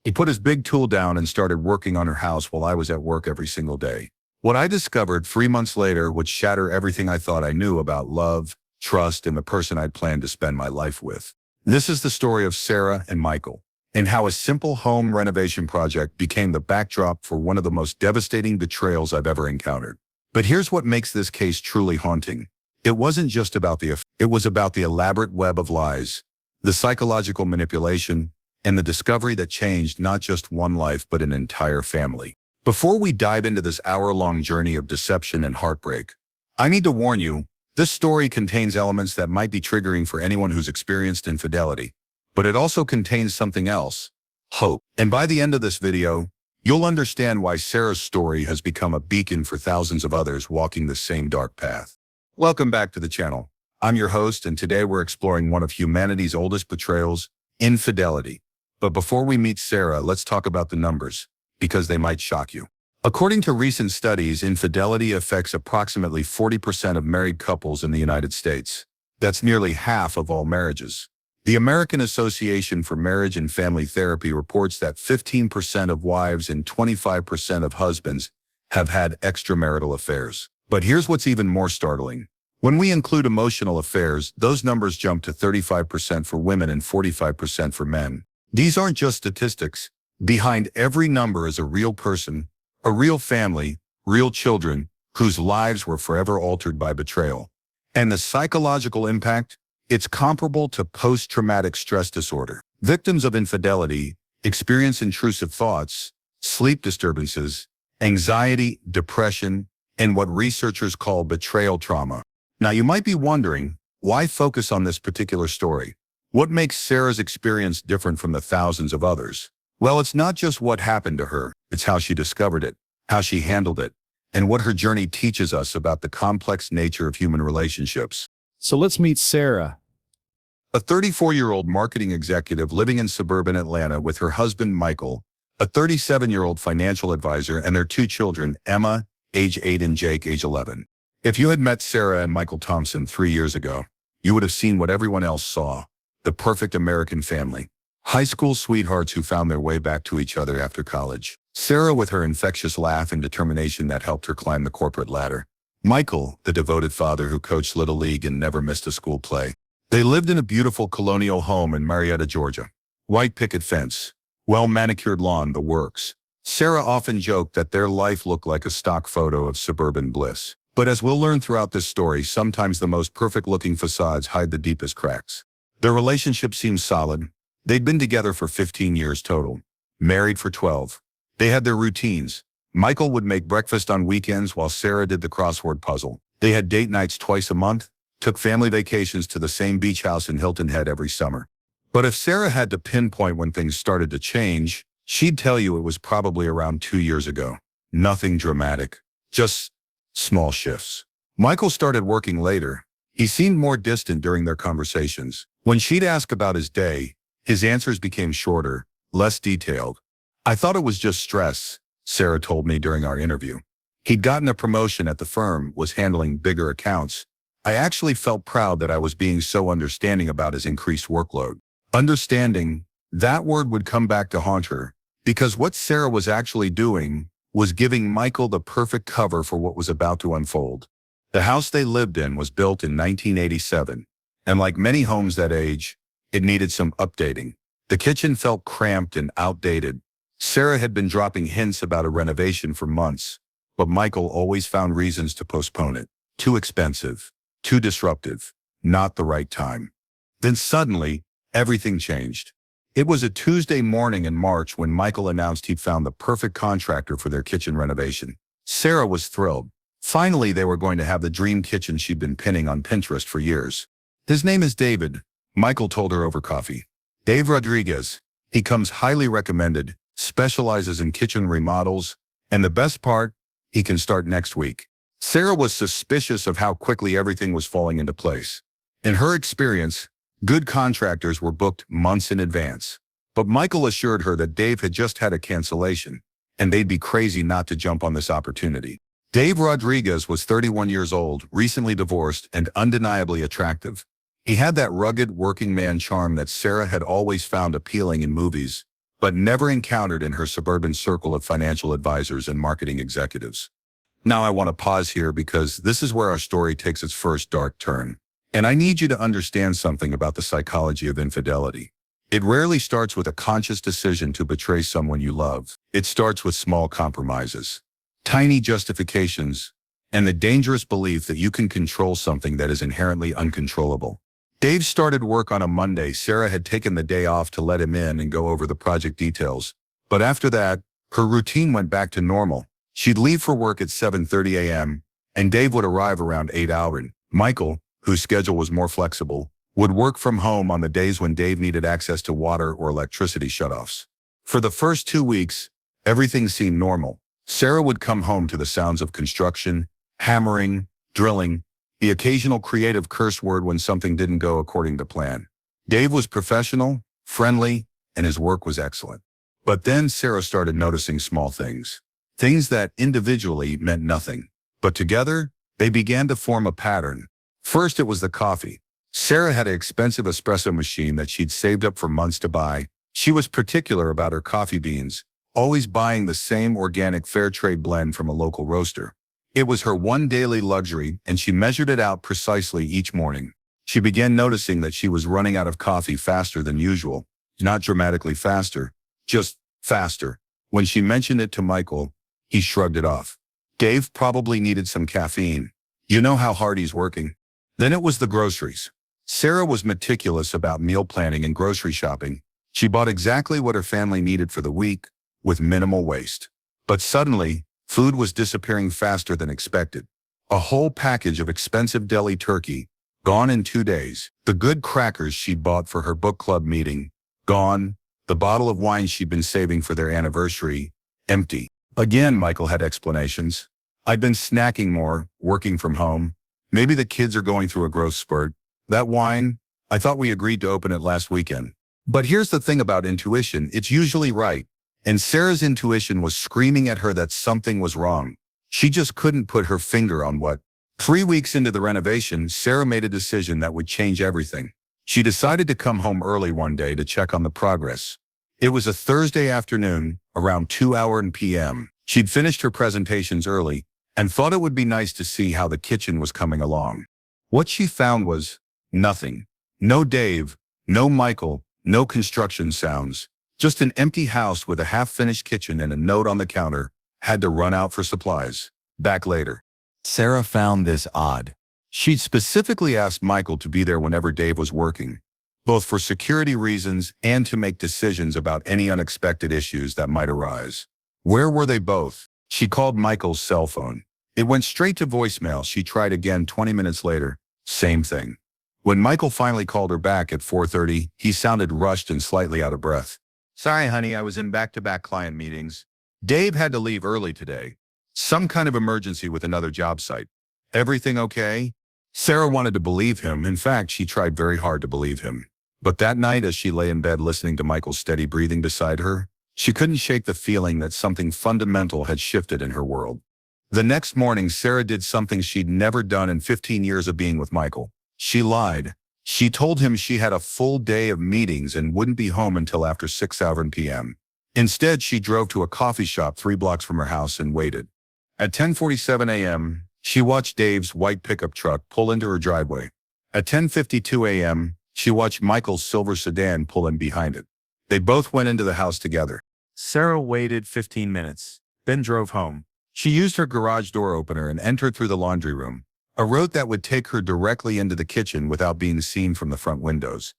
He put his big tool down and started working on her house while I was at work every single day. What I discovered 3 months later would shatter everything I thought I knew about love, trust, and the person I'd planned to spend my life with. This is the story of Sarah and Michael, and how a simple home renovation project became the backdrop for one of the most devastating betrayals I've ever encountered. But here's what makes this case truly haunting. It wasn't just about it was about the elaborate web of lies, the psychological manipulation, and the discovery that changed not just one life but an entire family. Before we dive into this hour-long journey of deception and heartbreak, I need to warn you, this story contains elements that might be triggering for anyone who's experienced infidelity, but it also contains something else: hope. And by the end of this video, you'll understand why Sarah's story has become a beacon for thousands of others walking the same dark path. Welcome back to the channel. I'm your host, and today we're exploring one of humanity's oldest betrayals, infidelity. But before we meet Sarah, let's talk about the numbers, because they might shock you. According to recent studies, infidelity affects approximately 40% of married couples in the United States. That's nearly half of all marriages. The American Association for Marriage and Family Therapy reports that 15% of wives and 25% of husbands have had extramarital affairs. But here's what's even more startling. When we include emotional affairs, those numbers jump to 35% for women and 45% for men. These aren't just statistics. Behind every number is a real person, a real family, real children, whose lives were forever altered by betrayal. And the psychological impact? It's comparable to post-traumatic stress disorder. Victims of infidelity experience intrusive thoughts, sleep disturbances, anxiety, depression, and what researchers call betrayal trauma. Now, you might be wondering, why focus on this particular story? What makes Sarah's experience different from the thousands of others? Well, it's not just what happened to her, it's how she discovered it, how she handled it, and what her journey teaches us about the complex nature of human relationships. So let's meet Sarah. A 34-year-old marketing executive living in suburban Atlanta with her husband, Michael, a 37-year-old financial advisor, and their two children, Emma, age 8, and Jake, age 11. If you had met Sarah and Michael Thompson 3 years ago, you would have seen what everyone else saw: the perfect American family. High school sweethearts who found their way back to each other after college. Sarah with her infectious laugh and determination that helped her climb the corporate ladder. Michael, the devoted father who coached Little League and never missed a school play. They lived in a beautiful colonial home in Marietta, Georgia. White picket fence, well-manicured lawn, the works. Sarah often joked that their life looked like a stock photo of suburban bliss. But as we'll learn throughout this story, sometimes the most perfect-looking facades hide the deepest cracks. Their relationship seemed solid. They'd been together for 15 years total, married for 12. They had their routines. Michael would make breakfast on weekends while Sarah did the crossword puzzle. They had date nights twice a month, took family vacations to the same beach house in Hilton Head every summer. But if Sarah had to pinpoint when things started to change, she'd tell you it was probably around 2 years ago. Nothing dramatic, just small shifts. Michael started working later. He seemed more distant during their conversations. When she'd ask about his day, his answers became shorter, less detailed. "I thought it was just stress," Sarah told me during our interview. "He'd gotten a promotion at the firm, was handling bigger accounts. I actually felt proud that I was being so understanding about his increased workload." Understanding, that word would come back to haunt her, because what Sarah was actually doing was giving Michael the perfect cover for what was about to unfold. The house they lived in was built in 1987, and like many homes that age, it needed some updating. The kitchen felt cramped and outdated. Sarah had been dropping hints about a renovation for months, but Michael always found reasons to postpone it. Too expensive, too disruptive, not the right time. Then suddenly, everything changed. It was a Tuesday morning in March when Michael announced he'd found the perfect contractor for their kitchen renovation. Sarah was thrilled. Finally, they were going to have the dream kitchen she'd been pinning on Pinterest for years. "His name is David," Michael told her over coffee. "Dave Rodriguez. He comes highly recommended, specializes in kitchen remodels, and the best part, he can start next week." Sarah was suspicious of how quickly everything was falling into place. In her experience, good contractors were booked months in advance. But Michael assured her that Dave had just had a cancellation, and they'd be crazy not to jump on this opportunity. Dave Rodriguez was 31 years old, recently divorced, and undeniably attractive. He had that rugged working man charm that Sarah had always found appealing in movies, but never encountered in her suburban circle of financial advisors and marketing executives. Now I want to pause here because this is where our story takes its first dark turn. And I need you to understand something about the psychology of infidelity. It rarely starts with a conscious decision to betray someone you love. It starts with small compromises, tiny justifications, and the dangerous belief that you can control something that is inherently uncontrollable. Dave started work on a Monday. Sarah had taken the day off to let him in and go over the project details. But after that, her routine went back to normal. She'd leave for work at 7:30 a.m., and Dave would arrive around 8 hours. Michael, whose schedule was more flexible, would work from home on the days when Dave needed access to water or electricity shutoffs. For the first 2 weeks, everything seemed normal. Sarah would come home to the sounds of construction, hammering, drilling, the occasional creative curse word when something didn't go according to plan. Dave was professional, friendly, and his work was excellent. But then Sarah started noticing small things. Things that individually meant nothing. But together, they began to form a pattern. First, it was the coffee. Sarah had an expensive espresso machine that she'd saved up for months to buy. She was particular about her coffee beans, always buying the same organic fair trade blend from a local roaster. It was her one daily luxury, and she measured it out precisely each morning. She began noticing that she was running out of coffee faster than usual. Not dramatically faster, just faster. When she mentioned it to Michael, he shrugged it off. Dave probably needed some caffeine. You know how hard he's working. Then it was the groceries. Sarah was meticulous about meal planning and grocery shopping. She bought exactly what her family needed for the week, with minimal waste. But suddenly, food was disappearing faster than expected. A whole package of expensive deli turkey, gone in 2 days. The good crackers she'd bought for her book club meeting, gone. The bottle of wine she'd been saving for their anniversary, empty. Again, Michael had explanations. I'd been snacking more, working from home. Maybe the kids are going through a growth spurt. That wine, I thought we agreed to open it last weekend. But here's the thing about intuition, it's usually right. And Sarah's intuition was screaming at her that something was wrong. She just couldn't put her finger on what. 3 weeks into the renovation, Sarah made a decision that would change everything. She decided to come home early one day to check on the progress. It was a Thursday afternoon, around 2 p.m. She'd finished her presentations early and thought it would be nice to see how the kitchen was coming along. What she found was nothing. No Dave, no Michael, no construction sounds. Just an empty house with a half-finished kitchen and a note on the counter, had to run out for supplies. Back later. Sarah found this odd. She'd specifically asked Michael to be there whenever Dave was working, both for security reasons and to make decisions about any unexpected issues that might arise. Where were they both? She called Michael's cell phone. It went straight to voicemail. She tried again 20 minutes later. Same thing. When Michael finally called her back at 4:30, he sounded rushed and slightly out of breath. Sorry, honey, I was in back-to-back client meetings. Dave had to leave early today. Some kind of emergency with another job site. Everything okay? Sarah wanted to believe him. In fact, she tried very hard to believe him. But that night, as she lay in bed listening to Michael's steady breathing beside her, she couldn't shake the feeling that something fundamental had shifted in her world. The next morning, Sarah did something she'd never done in 15 years of being with Michael. She lied. She told him she had a full day of meetings and wouldn't be home until after 6 p.m. Instead, she drove to a coffee shop 3 blocks from her house and waited. At 10:47 a.m., she watched Dave's white pickup truck pull into her driveway. At 10:52 a.m., she watched Michael's silver sedan pull in behind it. They both went into the house together. Sarah waited 15 minutes, then drove home. She used her garage door opener and entered through the laundry room, a route that would take her directly into the kitchen without being seen from the front windows.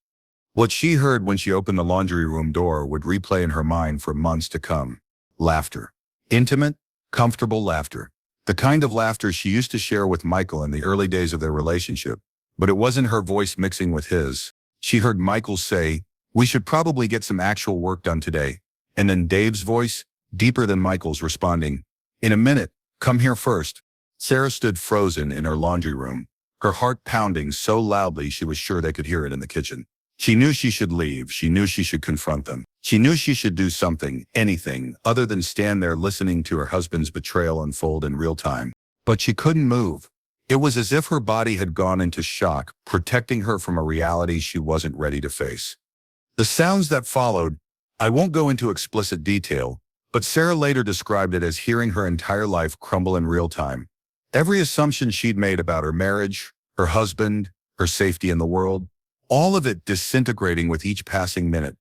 What she heard when she opened the laundry room door would replay in her mind for months to come. Laughter. Intimate, comfortable laughter. The kind of laughter she used to share with Michael in the early days of their relationship. But it wasn't her voice mixing with his. She heard Michael say, "We should probably get some actual work done today." And then Dave's voice, deeper than Michael's, responding, "In a minute, come here first." Sarah stood frozen in her laundry room, her heart pounding so loudly she was sure they could hear it in the kitchen. She knew she should leave. She knew she should confront them. She knew she should do something, anything, other than stand there listening to her husband's betrayal unfold in real time. But she couldn't move. It was as if her body had gone into shock, protecting her from a reality she wasn't ready to face. The sounds that followed, I won't go into explicit detail, but Sarah later described it as hearing her entire life crumble in real time. Every assumption she'd made about her marriage, her husband, her safety in the world, all of it disintegrating with each passing minute.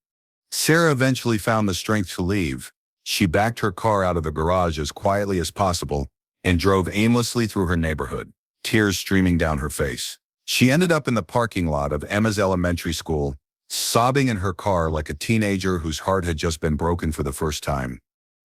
Sarah eventually found the strength to leave. She backed her car out of the garage as quietly as possible and drove aimlessly through her neighborhood, tears streaming down her face. She ended up in the parking lot of Emma's elementary school, sobbing in her car like a teenager whose heart had just been broken for the first time.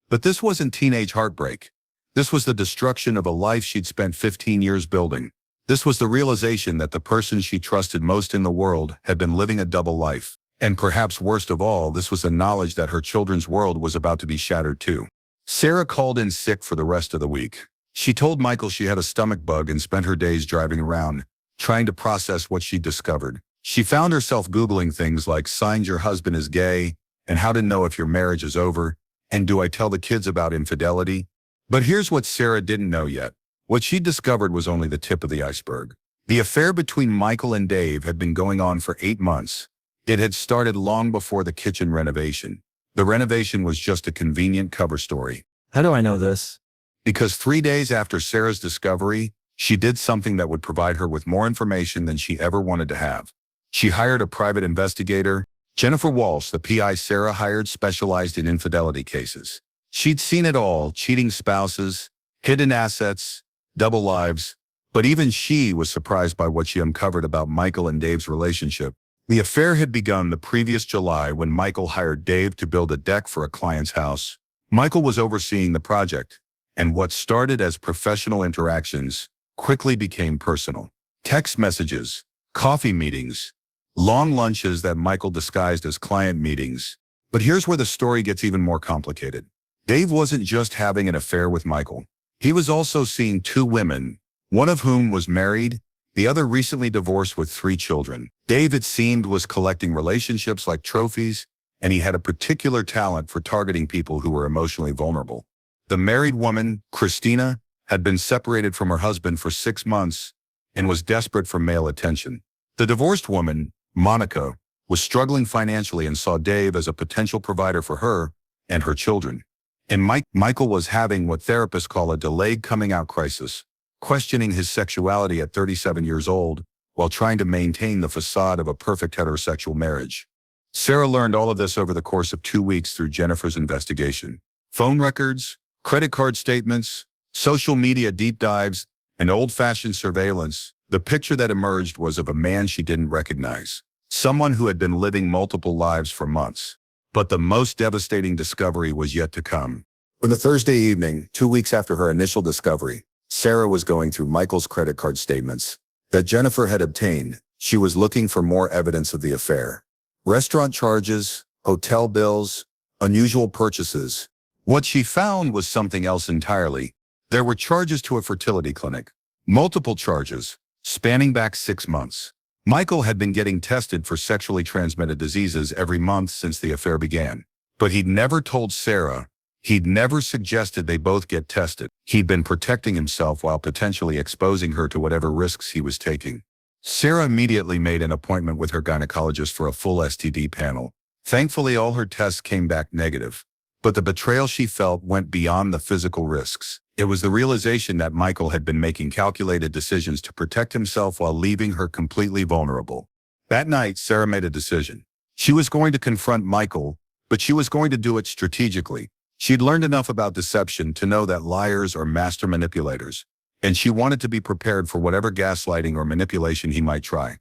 But this wasn't teenage heartbreak. This was the destruction of a life she'd spent 15 years building. This was the realization that the person she trusted most in the world had been living a double life. And perhaps worst of all, this was the knowledge that her children's world was about to be shattered too. Sarah called in sick for the rest of the week. She told Michael she had a stomach bug and spent her days driving around, trying to process what she'd discovered. She found herself Googling things like signs your husband is gay, and how to know if your marriage is over, and do I tell the kids about infidelity? But here's what Sarah didn't know yet. What she discovered was only the tip of the iceberg. The affair between Michael and Dave had been going on for 8 months. It had started long before the kitchen renovation. The renovation was just a convenient cover story. How do I know this? Because 3 days after Sarah's discovery, she did something that would provide her with more information than she ever wanted to have. She hired a private investigator. Jennifer Walsh, the PI Sarah hired, specialized in infidelity cases. She'd seen it all: cheating spouses, hidden assets, double lives. But even she was surprised by what she uncovered about Michael and Dave's relationship. The affair had begun the previous July when Michael hired Dave to build a deck for a client's house. Michael was overseeing the project, and what started as professional interactions quickly became personal. Text messages, coffee meetings, long lunches that Michael disguised as client meetings. But here's where the story gets even more complicated. Dave wasn't just having an affair with Michael. He was also seeing 2 women, one of whom was married, the other recently divorced with 3 children. Dave, it seemed, was collecting relationships like trophies, and he had a particular talent for targeting people who were emotionally vulnerable. The married woman, Christina, had been separated from her husband for 6 months and was desperate for male attention. The divorced woman, Monica, was struggling financially and saw Dave as a potential provider for her and her children. And Michael was having what therapists call a delayed coming out crisis, questioning his sexuality at 37 years old while trying to maintain the facade of a perfect heterosexual marriage. Sarah learned all of this over the course of 2 weeks through Jennifer's investigation. Phone records, credit card statements, social media deep dives, and old-fashioned surveillance. The picture that emerged was of a man she didn't recognize, someone who had been living multiple lives for months. But the most devastating discovery was yet to come. On the Thursday evening, 2 weeks after her initial discovery, Sarah was going through Michael's credit card statements that Jennifer had obtained. She was looking for more evidence of the affair. Restaurant charges, hotel bills, unusual purchases. What she found was something else entirely. There were charges to a fertility clinic. Multiple charges, spanning back 6 months. Michael had been getting tested for sexually transmitted diseases every month since the affair began. But he'd never told Sarah. He'd never suggested they both get tested. He'd been protecting himself while potentially exposing her to whatever risks he was taking. Sarah immediately made an appointment with her gynecologist for a full STD panel. Thankfully, all her tests came back negative. But the betrayal she felt went beyond the physical risks. It was the realization that Michael had been making calculated decisions to protect himself while leaving her completely vulnerable. That night, Sarah made a decision. She was going to confront Michael, but she was going to do it strategically. She'd learned enough about deception to know that liars are master manipulators, and she wanted to be prepared for whatever gaslighting or manipulation he might try.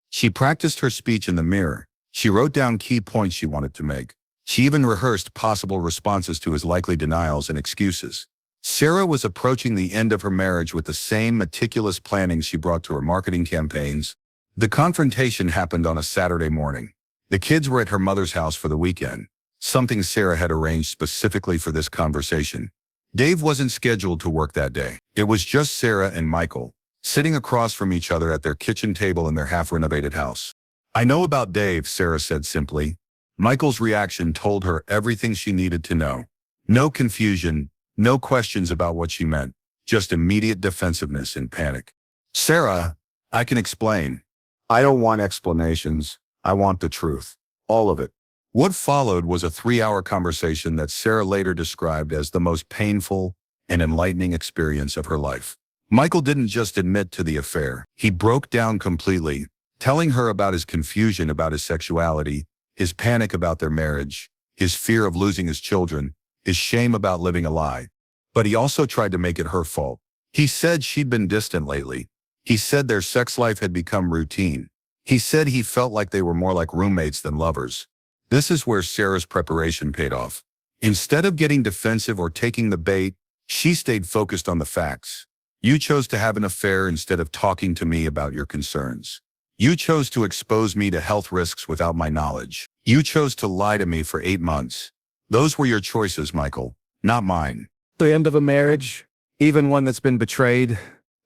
She practiced her speech in the mirror. She wrote down key points she wanted to make. She even rehearsed possible responses to his likely denials and excuses. Sarah was approaching the end of her marriage with the same meticulous planning she brought to her marketing campaigns. The confrontation happened on a Saturday morning. The kids were at her mother's house for the weekend, something Sarah had arranged specifically for this conversation. Dave wasn't scheduled to work that day. It was just Sarah and Michael, sitting across from each other at their kitchen table in their half-renovated house. "I know about Dave," Sarah said simply. Michael's reaction told her everything she needed to know. No confusion, no questions about what she meant, just immediate defensiveness and panic. "Sarah, I can explain." "I don't want explanations. I want the truth. All of it." What followed was a 3-hour conversation that Sarah later described as the most painful and enlightening experience of her life. Michael didn't just admit to the affair. He broke down completely, telling her about his confusion about his sexuality, his panic about their marriage, his fear of losing his children, his shame about living a lie. But he also tried to make it her fault. He said she'd been distant lately. He said their sex life had become routine. He said he felt like they were more like roommates than lovers. This is where Sarah's preparation paid off. Instead of getting defensive or taking the bait, she stayed focused on the facts. You chose to have an affair instead of talking to me about your concerns. You chose to expose me to health risks without my knowledge. You chose to lie to me for 8 months. Those were your choices, Michael, not mine. The end of a marriage, even one that's been betrayed,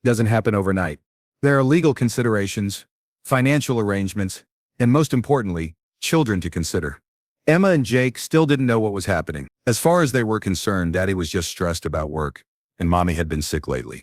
doesn't happen overnight. There are legal considerations, financial arrangements, and most importantly, children to consider. Emma and Jake still didn't know what was happening. As far as they were concerned, Daddy was just stressed about work, and Mommy had been sick lately.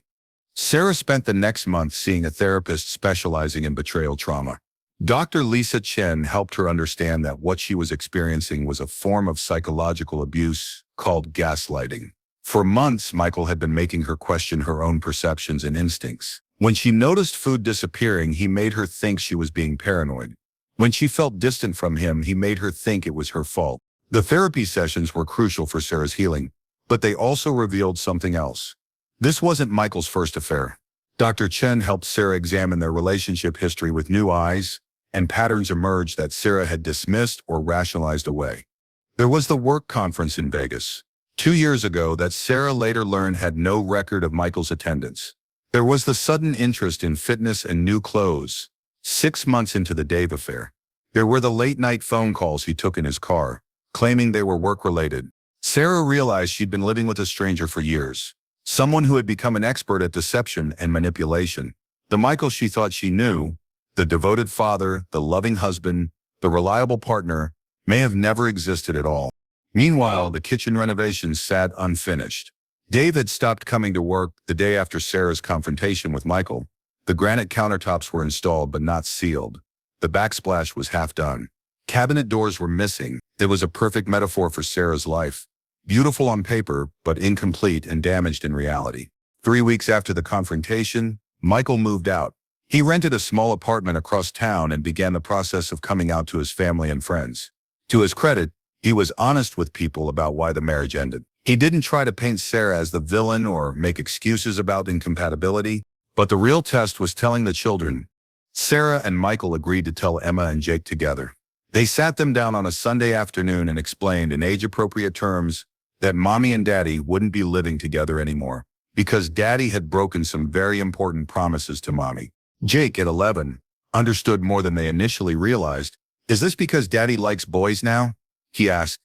Sarah spent the next month seeing a therapist specializing in betrayal trauma. Dr. Lisa Chen helped her understand that what she was experiencing was a form of psychological abuse called gaslighting. For months, Michael had been making her question her own perceptions and instincts. When she noticed food disappearing, he made her think she was being paranoid. When she felt distant from him, he made her think it was her fault. The therapy sessions were crucial for Sarah's healing, but they also revealed something else. This wasn't Michael's first affair. Dr. Chen helped Sarah examine their relationship history with new eyes, and patterns emerged that Sarah had dismissed or rationalized away. There was the work conference in Vegas 2 years ago that Sarah later learned had no record of Michael's attendance. There was the sudden interest in fitness and new clothes 6 months into the Dave affair. There were the late-night phone calls he took in his car, claiming they were work-related. Sarah realized she'd been living with a stranger for years. Someone who had become an expert at deception and manipulation. The Michael she thought she knew, the devoted father, the loving husband, the reliable partner, may have never existed at all. Meanwhile, the kitchen renovation sat unfinished. Dave had stopped coming to work the day after Sarah's confrontation with Michael. The granite countertops were installed but not sealed. The backsplash was half done. Cabinet doors were missing. It was a perfect metaphor for Sarah's life. Beautiful on paper, but incomplete and damaged in reality. 3 weeks after the confrontation, Michael moved out. He rented a small apartment across town and began the process of coming out to his family and friends. To his credit, he was honest with people about why the marriage ended. He didn't try to paint Sarah as the villain or make excuses about incompatibility, but the real test was telling the children. Sarah and Michael agreed to tell Emma and Jake together. They sat them down on a Sunday afternoon and explained in age-appropriate terms that Mommy and Daddy wouldn't be living together anymore because Daddy had broken some very important promises to Mommy. Jake, at 11, understood more than they initially realized. Is this because Daddy likes boys now? He asked.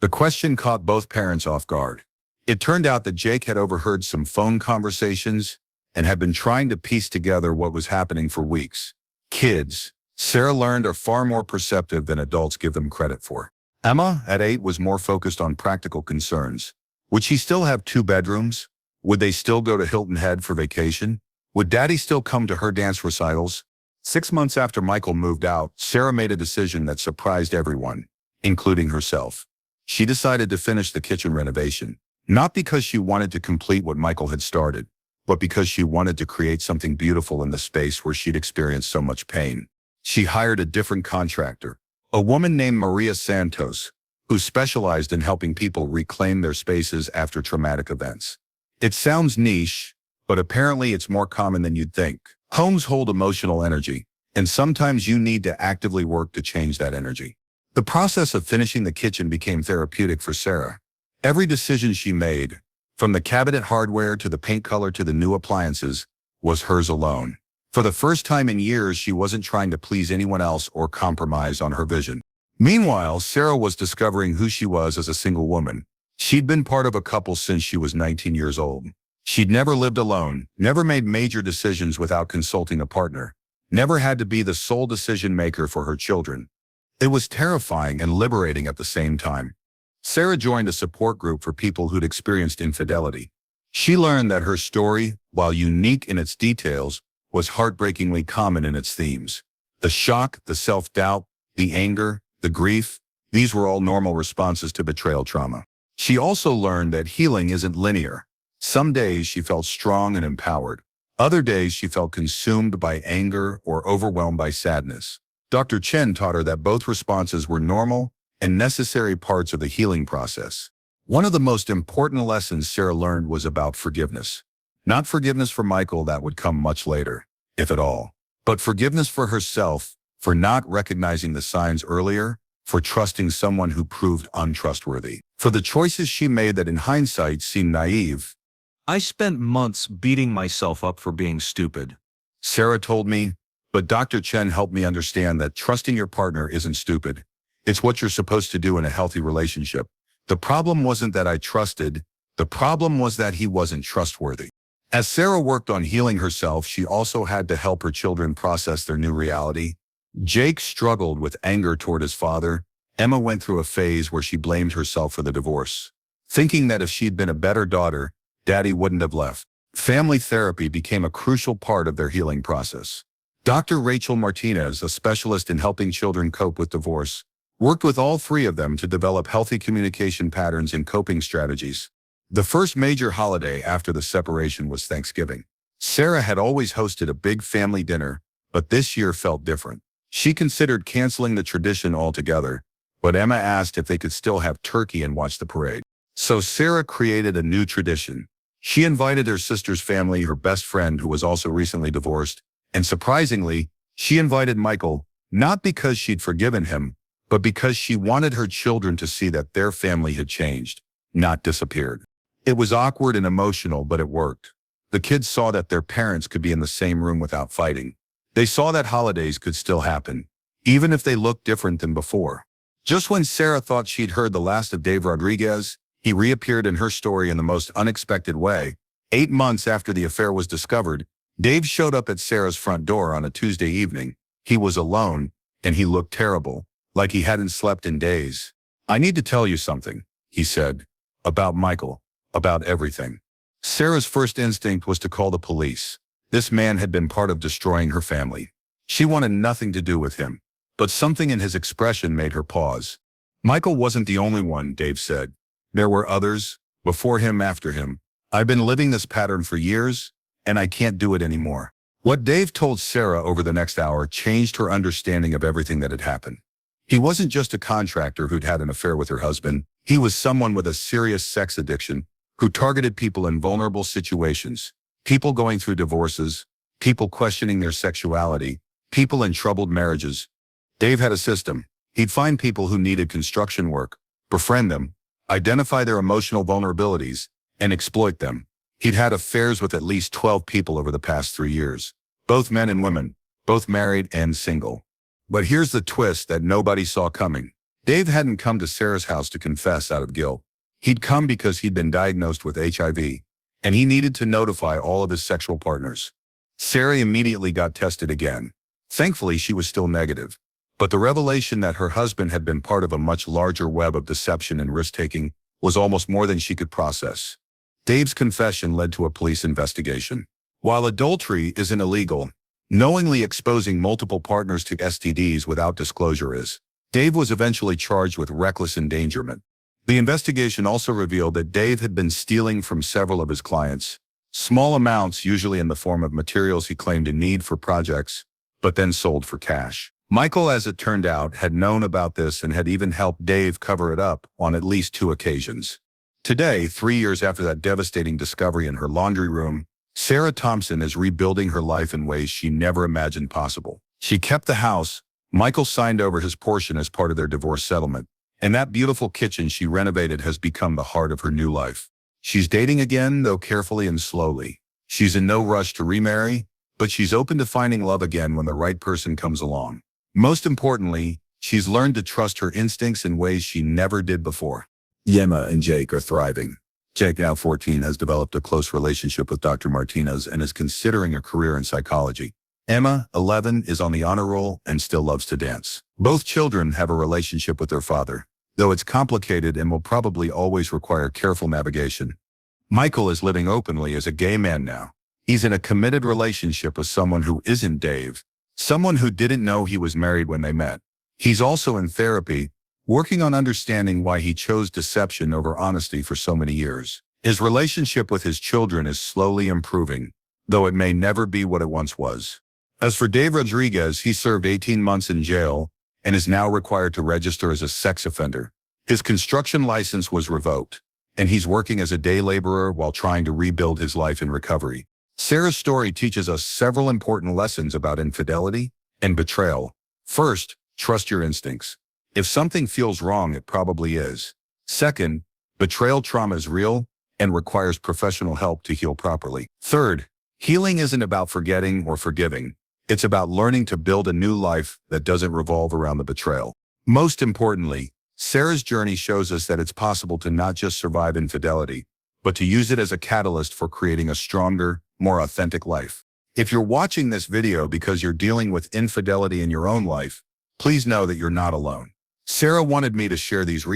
The question caught both parents off guard. It turned out that Jake had overheard some phone conversations and had been trying to piece together what was happening for weeks. Kids, Sarah learned, are far more perceptive than adults give them credit for. Emma, at 8, was more focused on practical concerns. Would she still have 2 bedrooms? Would they still go to Hilton Head for vacation? Would Daddy still come to her dance recitals? 6 months after Michael moved out, Sarah made a decision that surprised everyone, including herself. She decided to finish the kitchen renovation, not because she wanted to complete what Michael had started, but because she wanted to create something beautiful in the space where she'd experienced so much pain. She hired a different contractor, a woman named Maria Santos, who specialized in helping people reclaim their spaces after traumatic events. It sounds niche, but apparently it's more common than you'd think. Homes hold emotional energy, and sometimes you need to actively work to change that energy. The process of finishing the kitchen became therapeutic for Sarah. Every decision she made, from the cabinet hardware to the paint color to the new appliances, was hers alone. For the first time in years, she wasn't trying to please anyone else or compromise on her vision. Meanwhile, Sarah was discovering who she was as a single woman. She'd been part of a couple since she was 19 years old. She'd never lived alone, never made major decisions without consulting a partner, never had to be the sole decision maker for her children. It was terrifying and liberating at the same time. Sarah joined a support group for people who'd experienced infidelity. She learned that her story, while unique in its details, was heartbreakingly common in its themes. The shock, the self-doubt, the anger, the grief, These were all normal responses to betrayal trauma. She also learned that healing isn't linear. Some days she felt strong and empowered. Other days she felt consumed by anger or overwhelmed by sadness. Dr. Chen taught her that both responses were normal and necessary parts of the healing process. One of the most important lessons Sarah learned was about forgiveness. Not forgiveness for Michael, that would come much later, if at all, but forgiveness for herself, for not recognizing the signs earlier, for trusting someone who proved untrustworthy, for the choices she made that in hindsight seemed naive. I spent months beating myself up for being stupid. Sarah told me, but Dr. Chen helped me understand that trusting your partner isn't stupid. It's what you're supposed to do in a healthy relationship. The problem wasn't that I trusted. The problem was that he wasn't trustworthy. As Sarah worked on healing herself, she also had to help her children process their new reality. Jake struggled with anger toward his father. Emma went through a phase where she blamed herself for the divorce, thinking that if she'd been a better daughter, Daddy wouldn't have left. Family therapy became a crucial part of their healing process. Dr. Rachel Martinez, a specialist in helping children cope with divorce, worked with all three of them to develop healthy communication patterns and coping strategies. The first major holiday after the separation was Thanksgiving. Sarah had always hosted a big family dinner, but this year felt different. She considered canceling the tradition altogether, but Emma asked if they could still have turkey and watch the parade. So Sarah created a new tradition. She invited her sister's family, her best friend who was also recently divorced, and surprisingly, she invited Michael, not because she'd forgiven him, but because she wanted her children to see that their family had changed, not disappeared. It was awkward and emotional, but it worked. The kids saw that their parents could be in the same room without fighting. They saw that holidays could still happen, even if they looked different than before. Just when Sarah thought she'd heard the last of Dave Rodriguez, he reappeared in her story in the most unexpected way. 8 months after the affair was discovered, Dave showed up at Sarah's front door on a Tuesday evening. He was alone, and he looked terrible, like he hadn't slept in days. "I need to tell you something," he said, "about Michael, about everything." Sarah's first instinct was to call the police. This man had been part of destroying her family. She wanted nothing to do with him, but something in his expression made her pause. "Michael wasn't the only one," Dave said. "There were others, before him, after him. I've been living this pattern for years, and I can't do it anymore." What Dave told Sarah over the next hour changed her understanding of everything that had happened. He wasn't just a contractor who'd had an affair with her husband. He was someone with a serious sex addiction who targeted people in vulnerable situations, people going through divorces, people questioning their sexuality, people in troubled marriages. Dave had a system. He'd find people who needed construction work, befriend them, identify their emotional vulnerabilities, and exploit them. He'd had affairs with at least 12 people over the past 3 years, both men and women, both married and single. But here's the twist that nobody saw coming. Dave hadn't come to Sarah's house to confess out of guilt. He'd come because he'd been diagnosed with HIV, and he needed to notify all of his sexual partners. Sarah immediately got tested again. Thankfully, she was still negative. But the revelation that her husband had been part of a much larger web of deception and risk-taking was almost more than she could process. Dave's confession led to a police investigation. While adultery isn't illegal, knowingly exposing multiple partners to STDs without disclosure is. Dave was eventually charged with reckless endangerment. The investigation also revealed that Dave had been stealing from several of his clients, small amounts usually in the form of materials he claimed to need for projects, but then sold for cash. Michael, as it turned out, had known about this and had even helped Dave cover it up on at least 2 occasions. Today, 3 years after that devastating discovery in her laundry room, Sarah Thompson is rebuilding her life in ways she never imagined possible. She kept the house. Michael signed over his portion as part of their divorce settlement, and that beautiful kitchen she renovated has become the heart of her new life. She's dating again, though carefully and slowly. She's in no rush to remarry, but she's open to finding love again when the right person comes along. Most importantly, she's learned to trust her instincts in ways she never did before. Emma and Jake are thriving. Jake, now 14, has developed a close relationship with Dr. Martinez and is considering a career in psychology. Emma, 11, is on the honor roll and still loves to dance. Both children have a relationship with their father, though it's complicated and will probably always require careful navigation. Michael is living openly as a gay man now. He's in a committed relationship with someone who isn't Dave, someone who didn't know he was married when they met. He's also in therapy, working on understanding why he chose deception over honesty for so many years. His relationship with his children is slowly improving, though it may never be what it once was. As for Dave Rodriguez, he served 18 months in jail and is now required to register as a sex offender. His construction license was revoked, and he's working as a day laborer while trying to rebuild his life in recovery. Sarah's story teaches us several important lessons about infidelity and betrayal. First, trust your instincts. If something feels wrong, it probably is. Second, betrayal trauma is real and requires professional help to heal properly. Third, healing isn't about forgetting or forgiving. It's about learning to build a new life that doesn't revolve around the betrayal. Most importantly, Sarah's journey shows us that it's possible to not just survive infidelity, but to use it as a catalyst for creating a stronger, more authentic life. If you're watching this video because you're dealing with infidelity in your own life, please know that you're not alone. Sarah wanted me to share these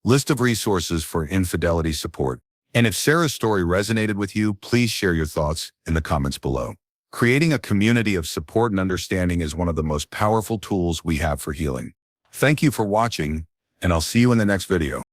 list of resources for infidelity support. And if Sarah's story resonated with you, please share your thoughts in the comments below. Creating a community of support and understanding is one of the most powerful tools we have for healing. Thank you for watching, and I'll see you in the next video.